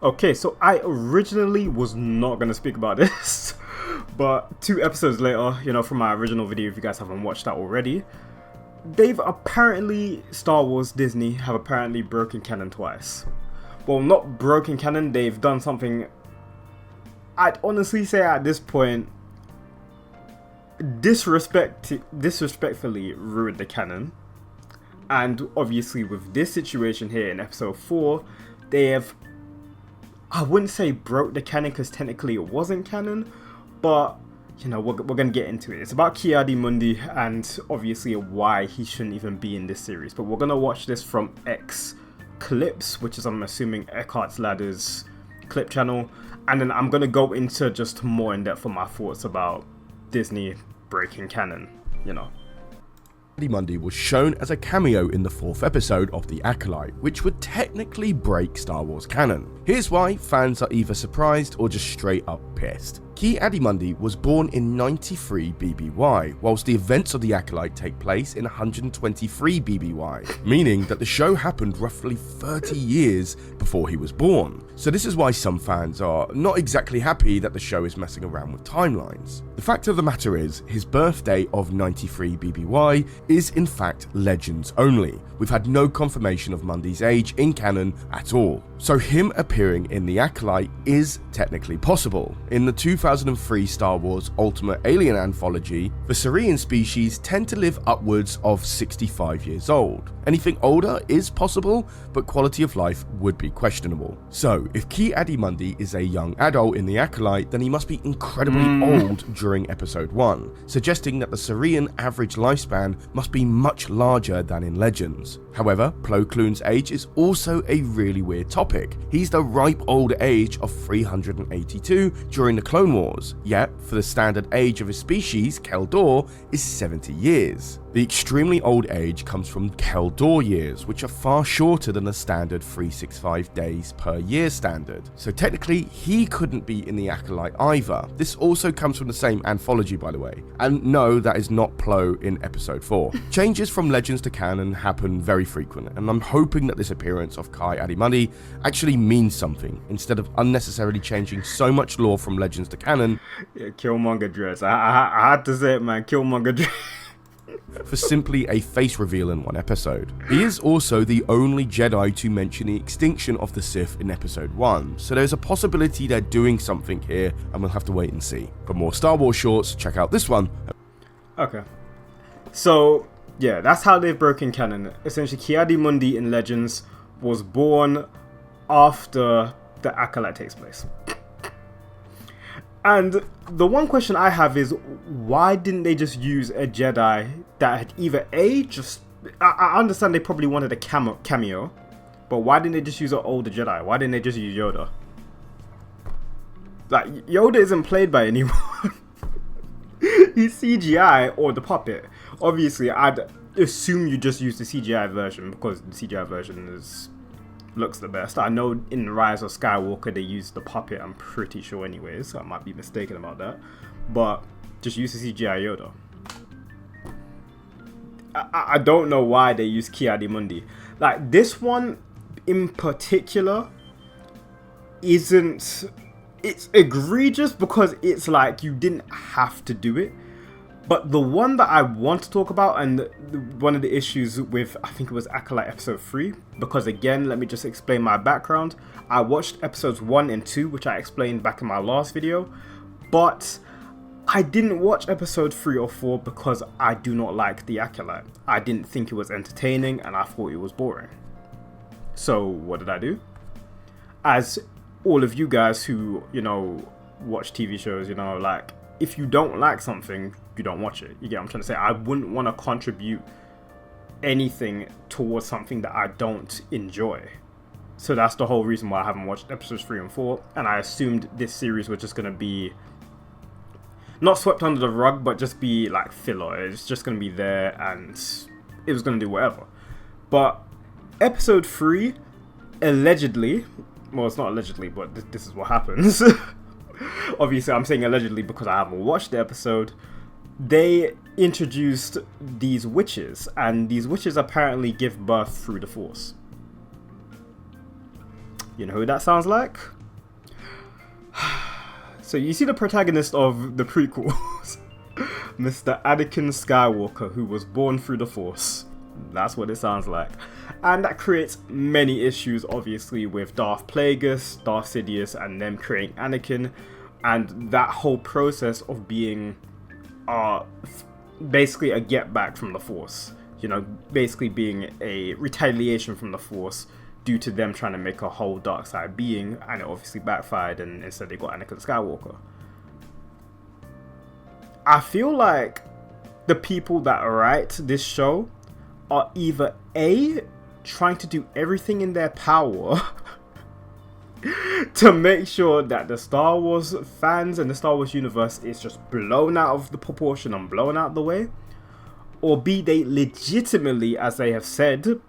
Okay, so I originally was not going to speak about this, but 2 episodes later, from my original video, if you guys haven't watched that already, Star Wars Disney have apparently broken canon twice. Well, not broken canon, they've done something, I'd honestly say at this point, disrespectfully ruined the canon. And obviously with this situation here in episode 4, they have, I wouldn't say broke the canon because technically it wasn't canon, but we're going to get into it. It's about Ki-Adi-Mundi and obviously why he shouldn't even be in this series. But we're going to watch this from X Clips, which is, I'm assuming, Eckhart's Ladder's clip channel. And then I'm going to go into just more in depth on my thoughts about Disney breaking canon, Mundi was shown as a cameo in the 4th episode of The Acolyte, which would technically break Star Wars canon. Here's why fans are either surprised or just straight up pissed. Ki-Adi-Mundi was born in 93 BBY, whilst the events of The Acolyte take place in 123 BBY, meaning that the show happened roughly 30 years before he was born. So this is why some fans are not exactly happy that the show is messing around with timelines. The fact of the matter is, his birthday of 93 BBY is in fact legends only. We've had no confirmation of Mundi's age in canon at all. So him appearing in The Acolyte is technically possible. In the 2003 Star Wars Ultimate Alien Anthology, the Saurian species tend to live upwards of 65 years old. Anything older is possible, but quality of life would be questionable. So if Ki-Adi-Mundi is a young adult in The Acolyte, then he must be incredibly old during episode 1, suggesting that the Saurian average lifespan must be much larger than in Legends. However, Plo Koon's age is also a really weird topic. He's the ripe old age of 382 during the Clone Wars, yet for the standard age of his species, Kel Dor, is 70 years. The extremely old age comes from Kel Dor years, which are far shorter than the standard 365 days per year standard. So technically, he couldn't be in The Acolyte either. This also comes from the same anthology, by the way. And no, that is not Plo in episode 4. Changes from Legends to canon happen very frequent, and I'm hoping that this appearance of Ki-Adi-Mundi actually means something, instead of unnecessarily changing so much lore from Legends to canon. Yeah, Killmonger dress. I had to say it, man. Killmonger dress. For simply a face reveal in one episode. He is also the only Jedi to mention the extinction of the Sith in episode 1, so there's a possibility they're doing something here, and we'll have to wait and see. For more Star Wars shorts, check out this one. Okay. So, yeah, that's how they've broken canon. Essentially, Ki-Adi-Mundi in Legends was born after the Acolyte takes place. And the one question I have is, why didn't they just use a Jedi that had either I understand they probably wanted a cameo, but why didn't they just use an older Jedi? Why didn't they just use Yoda? Like, Yoda isn't played by anyone. He's CGI or the puppet. Obviously, I'd assume you just use the CGI version because the CGI version looks the best. I know in Rise of Skywalker they used the puppet, I'm pretty sure anyways, so I might be mistaken about that. But just use the CGI Yoda. I don't know why they use Ki-Adi-Mundi. Like, this one in particular it's egregious because it's like you didn't have to do it. But the one that I want to talk about, and one of the issues with, I think it was Acolyte episode 3, because again, let me just explain my background. I watched episodes 1 and 2, which I explained back in my last video, but I didn't watch episode 3 or 4 because I do not like the Acolyte. I didn't think it was entertaining, and I thought it was boring. So what did I do? As all of you guys who, watch TV shows, like, if you don't like something, you don't watch it. You get what I'm trying to say? I wouldn't want to contribute anything towards something that I don't enjoy. So that's the whole reason why I haven't watched episodes 3 and 4. And I assumed this series was just going to be not swept under the rug, but just be like filler. It's just going to be there and it was going to do whatever. But episode 3, allegedly, well, it's not allegedly, but this is what happens. Obviously, I'm saying allegedly because I haven't watched the episode. They introduced these witches, and these witches apparently give birth through the Force. You know who that sounds like? So you see the protagonist of the prequels, Mr. Anakin Skywalker, who was born through the Force. That's what it sounds like. And that creates many issues, obviously, with Darth Plagueis, Darth Sidious, and them creating Anakin. And that whole process of being basically a get back from the Force. You know, basically being a retaliation from the Force due to them trying to make a whole dark side being, and it obviously backfired, and instead they got Anakin Skywalker. I feel like the people that write this show are either A, trying to do everything in their power to make sure that the Star Wars fans and the Star Wars universe is just blown out of the proportion and blown out of the way, or B, they legitimately, as they have said,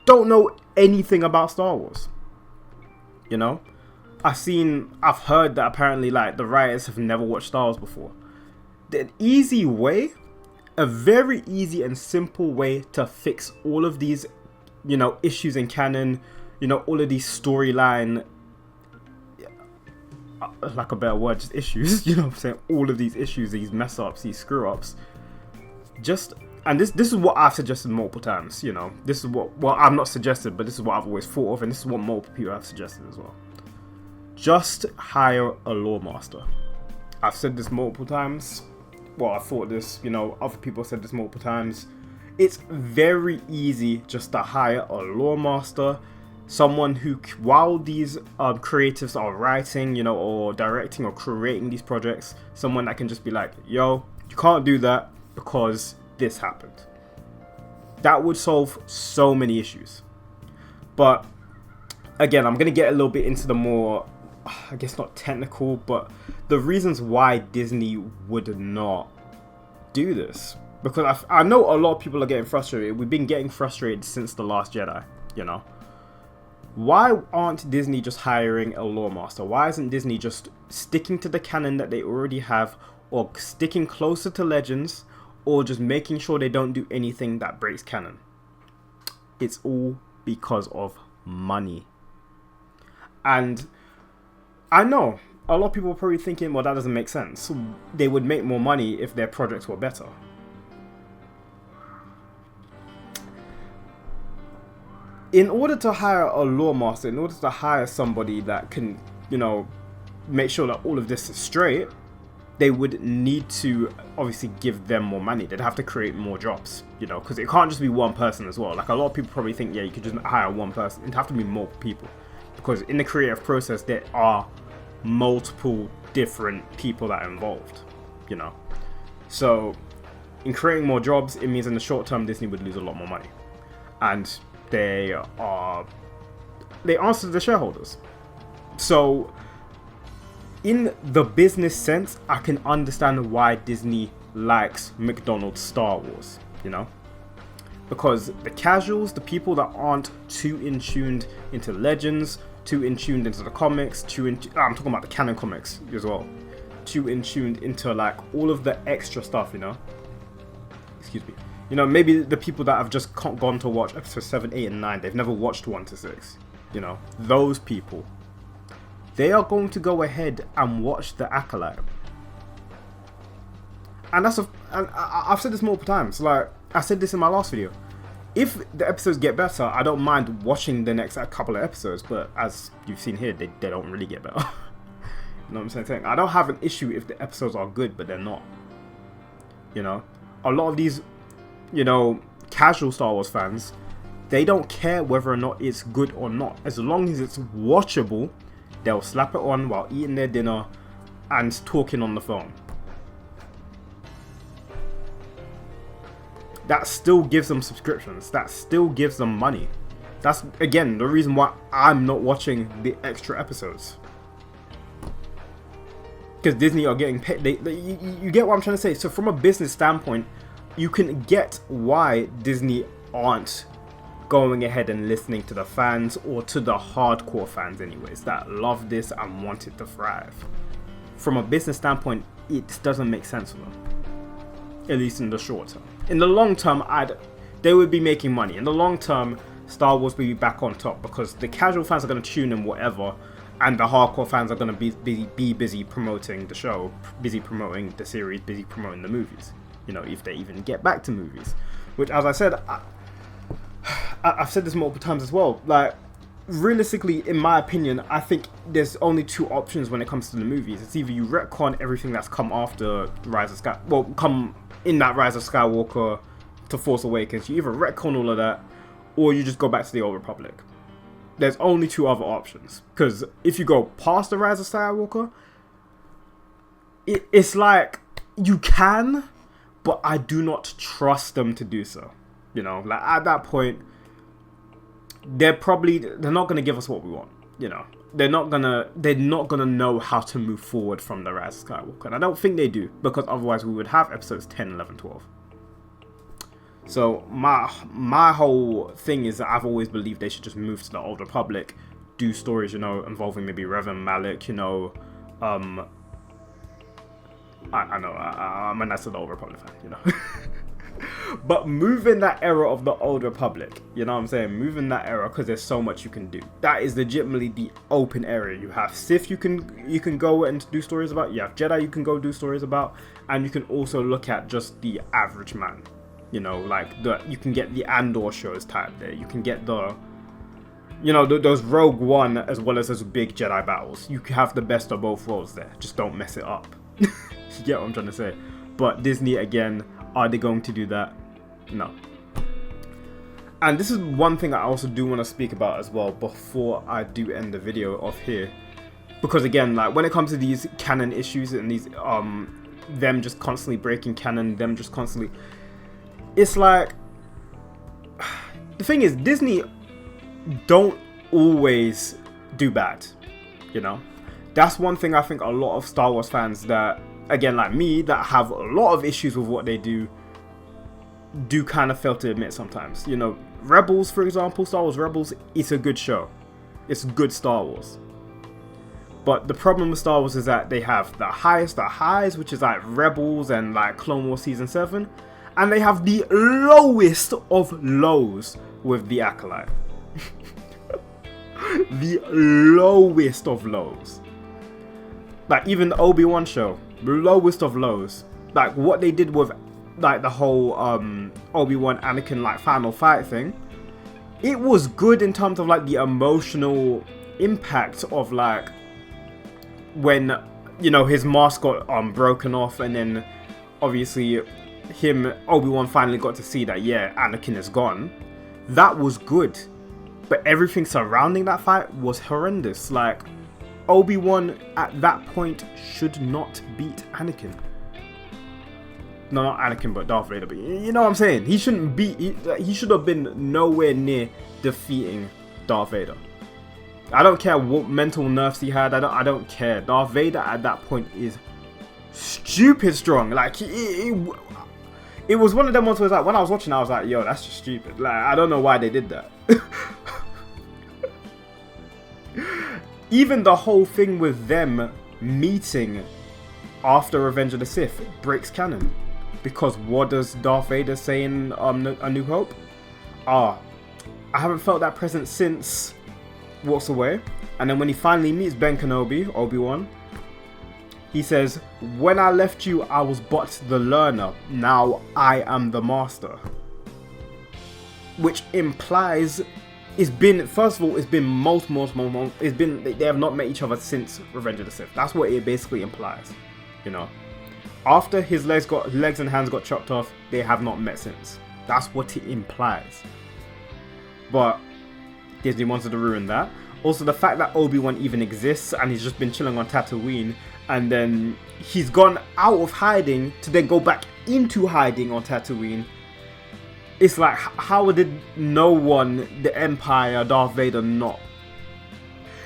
don't know anything about Star Wars. You know, I've heard that apparently like the writers have never watched Star Wars before. The easy way, a very easy and simple way to fix all of these, you know, issues in canon, you know, all of these storyline, like a better word, just issues, you know what I'm saying, all of these issues, these mess ups, these screw ups, and this is what I've suggested multiple times, you know. This is what, well, I'm not suggested, but this is what I've always thought of, and this is what multiple people have suggested as well. Just hire a lore master. I've said this multiple times. Well, I thought this, you know, other people said this multiple times. It's very easy just to hire a lore master, someone who, while these creatives are writing, you know, or directing or creating these projects, someone that can just be like, yo, you can't do that because this happened. That would solve so many issues. But again, I'm going to get a little bit into the more, I guess not technical, but the reasons why Disney would not do this. Because I know a lot of people are getting frustrated. We've been getting frustrated since The Last Jedi, you know. Why aren't Disney just hiring a lore master? Why isn't Disney just sticking to the canon that they already have, or sticking closer to Legends, or just making sure they don't do anything that breaks canon? It's all because of money. And I know a lot of people are probably thinking, well, that doesn't make sense. They would make more money if their projects were better. In order to hire a lore master, in order to hire somebody that can, you know, make sure that all of this is straight, they would need to obviously give them more money. They'd have to create more jobs, you know, because it can't just be one person as well. Like, a lot of people probably think, yeah, you could just hire one person. It'd have to be multiple people, because in the creative process, there are multiple different people that are involved, you know. So in creating more jobs, it means in the short term, Disney would lose a lot more money. And they answer to the shareholders. So in the business sense, I can understand why Disney likes McDonald's Star Wars, you know, because the casuals, the people that aren't too in tuned into Legends, too in tuned into the comics, I'm talking about the canon comics as well, too in tuned into like all of the extra stuff, you know. Excuse me. You know, maybe the people that have just gone to watch episodes 7, 8, and 9, they've never watched 1 to 6. You know, those people, they are going to go ahead and watch the Acolyte. And I've said this multiple times. Like, I said this in my last video. If the episodes get better, I don't mind watching the next couple of episodes. But as you've seen here, they don't really get better. You know what I'm saying? I don't have an issue if the episodes are good, but they're not. You know, a lot of these, you know, casual Star Wars fans, they don't care whether or not it's good or not. As long as it's watchable, they'll slap it on while eating their dinner and talking on the phone. That still gives them subscriptions. That still gives them money. That's, again, the reason why I'm not watching the extra episodes. Because Disney are getting paid. You get what I'm trying to say? So from a business standpoint, you can get why Disney aren't going ahead and listening to the fans, or to the hardcore fans anyways, that love this and want it to thrive. From a business standpoint, it doesn't make sense for them. At least in the short term. In the long term, they would be making money. In the long term, Star Wars will be back on top, because the casual fans are going to tune in whatever, and the hardcore fans are going to be busy promoting the show, busy promoting the series, busy promoting the movies. You know, if they even get back to movies. Which, as I said, I've said this multiple times as well. Like, realistically, in my opinion, I think there's only two options when it comes to the movies. It's either you retcon everything that's come after Rise of come in that Rise of Skywalker to Force Awakens. You either retcon all of that, or you just go back to the Old Republic. There's only two other options. Because if you go past the Rise of Skywalker, it's like, you can, but I do not trust them to do so. You know, like, at that point, they're not going to give us what we want. You know, they're not gonna know how to move forward from the Rise of Skywalker. And I don't think they do, because otherwise we would have episodes 10, 11, 12. So my whole thing is that I've always believed they should just move to the Old Republic, do stories, you know, involving maybe Revan Malik, you know, I know, I'm a nice Old Republic fan, you know. But move in that era of the Old Republic, you know what I'm saying? Move in that era, because there's so much you can do. That is legitimately the open area. You have Sith you can go and do stories about. You have Jedi you can go do stories about. And you can also look at just the average man. You know, like, you can get the Andor shows type there. You can get the, you know, those Rogue One as well as those big Jedi battles. You can have the best of both worlds there. Just don't mess it up. You get what I'm trying to say? But Disney, again, are they going to do that? No. And this is one thing I also do want to speak about as well before I do end the video off here. Because again, like, when it comes to these canon issues and these, them just constantly breaking canon, them just constantly... It's like, the thing is, Disney don't always do bad, you know? That's one thing I think a lot of Star Wars fans that, again, like me, that have a lot of issues with what they do kind of fail to admit sometimes. You know, Rebels, for example, Star Wars Rebels, it's a good show. It's good Star Wars. But the problem with Star Wars is that they have the highest of highs, which is like Rebels and like Clone Wars Season 7. And they have the lowest of lows with the Acolyte. The lowest of lows. Like, even the Obi-Wan show, the lowest of lows. Like, what they did with, like, the whole Obi-Wan Anakin, like, final fight thing, it was good in terms of, like, the emotional impact of, like, when, you know, his mask got broken off, and then obviously Obi-Wan finally got to see that, yeah, Anakin is gone. That was good. But everything surrounding that fight was horrendous. Like, Obi-Wan at that point should not beat Anakin. No, not Anakin, but Darth Vader. But you know what I'm saying? He shouldn't beat... He should have been nowhere near defeating Darth Vader. I don't care what mental nerfs he had. I don't care. Darth Vader at that point is stupid strong. Like, it was one of them ones where, like, when I was watching, I was like, yo, that's just stupid. Like, I don't know why they did that. Even the whole thing with them meeting after Revenge of the Sith breaks canon. Because what does Darth Vader say in A New Hope? I haven't felt that presence since... walks away. And then when he finally meets Ben Kenobi, Obi-Wan, he says, when I left you, I was but the learner. Now I am the master. Which implies it's been, first of all, it's been multiple, it's been, they have not met each other since Revenge of the Sith. That's what it basically implies, you know. After his legs and hands got chopped off, they have not met since. That's what it implies. But Disney wanted to ruin that. Also, the fact that Obi-Wan even exists and he's just been chilling on Tatooine, and then he's gone out of hiding to then go back into hiding on Tatooine. It's like, how did no one, the Empire, Darth Vader, not?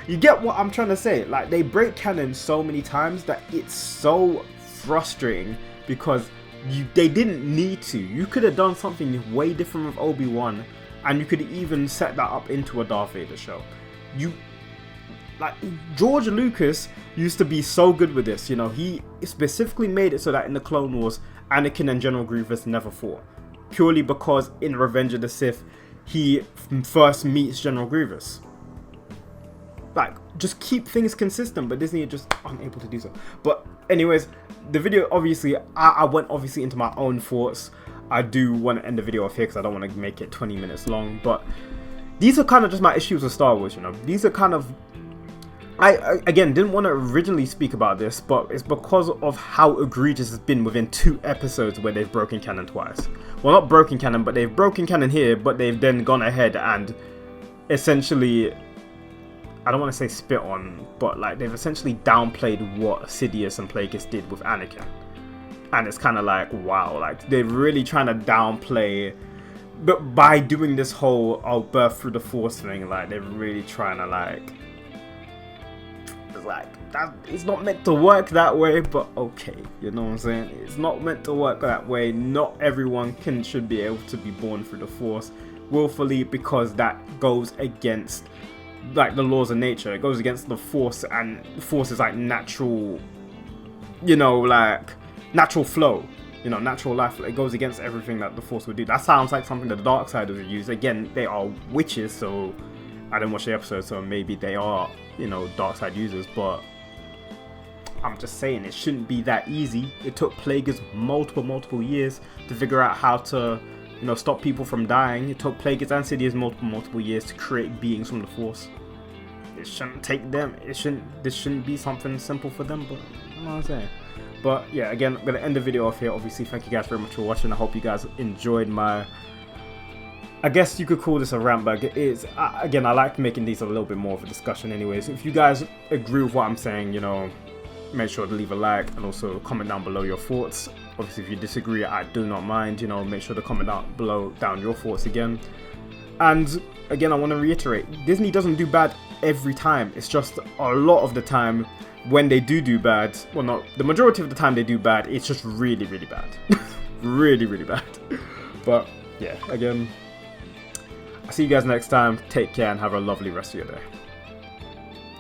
You get what I'm trying to say? Like, they break canon so many times that it's so frustrating because they didn't need to. You could have done something way different with Obi-Wan, and you could even set that up into a Darth Vader show. Like, George Lucas used to be so good with this, you know. He specifically made it so that in the Clone Wars, Anakin and General Grievous never fought. Purely because in Revenge of the Sith, he first meets General Grievous. Like, just keep things consistent, but Disney are just unable to do so. But anyways, the video, obviously, I went obviously into my own thoughts. I do want to end the video off here because I don't want to make it 20 minutes long, but these are kind of just my issues with Star Wars, you know. These are kind of, I again, didn't want to originally speak about this, but it's because of how egregious it's been within 2 episodes where they've broken canon twice. Well, not broken canon, but they've broken canon here, but they've then gone ahead and essentially, I don't want to say spit on, but like they've essentially downplayed what Sidious and Plagueis did with Anakin. And it's kind of like, wow, like they're really trying to downplay, but by doing this whole birth through the Force thing, like they're really trying to like, it's like, that it's not meant to work that way, but okay, you know what I'm saying? It's not meant to work that way. Not everyone should be able to be born through the Force willfully, because that goes against like the laws of nature. It goes against the Force, and the Force is like natural, you know, like natural flow, you know, natural life. It goes against everything that the Force would do. That sounds like something that the Darksiders would use. Again, they are witches, so I didn't watch the episode, so maybe they are, you know, dark side users, but I'm just saying it shouldn't be that easy. It took Plagueis multiple years to figure out how to, you know, stop people from dying. It took Plagueis and Sidious multiple years to create beings from the Force. It shouldn't take them. This shouldn't be something simple for them, but you know what I'm saying. But yeah, again, I'm gonna end the video off here. Obviously, thank you guys very much for watching. I hope you guys enjoyed my, I guess you could call this a rant, but it is, again, I like making these a little bit more of a discussion anyways. If you guys agree with what I'm saying, you know, make sure to leave a like and also comment down below your thoughts. Obviously, if you disagree, I do not mind, you know, make sure to comment down your thoughts again. And again, I want to reiterate, Disney doesn't do bad every time. It's just a lot of the time when they do bad, well, not the majority of the time they do bad, it's just really bad. really bad. But yeah, again, I'll see you guys next time. Take care and have a lovely rest of your day.